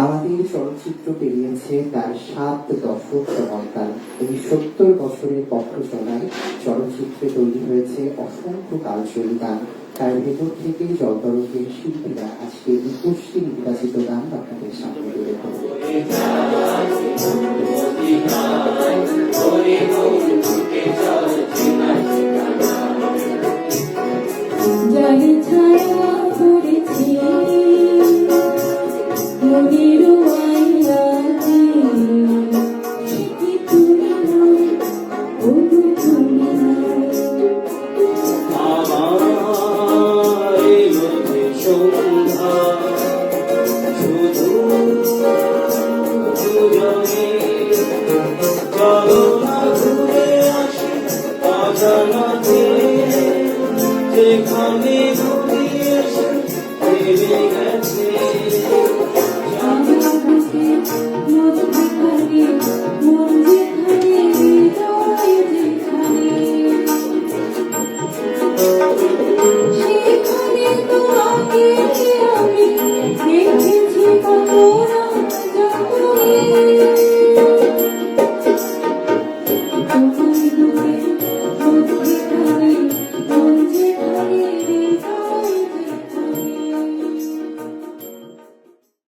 আমাদের চলচ্চিত্র পেরিয়েছে তার 7 দশক সময়কাল। এই 70 বছরের পথ চলায় চলচ্চিত্রে তৈরি হয়েছে অসংখ্য কালজয়ী গান। তার ভেতর থেকে জলতরঙ্গের শিল্পীরা আজকে 21টি নির্বাচিত গান আপনাদের সামনে তুলে ধরবে। যেখানে ঘুরিয়েছে ফিরে গেছে সেখানে তো আগে আমি দেখেছি কত রাত জাগিয়ে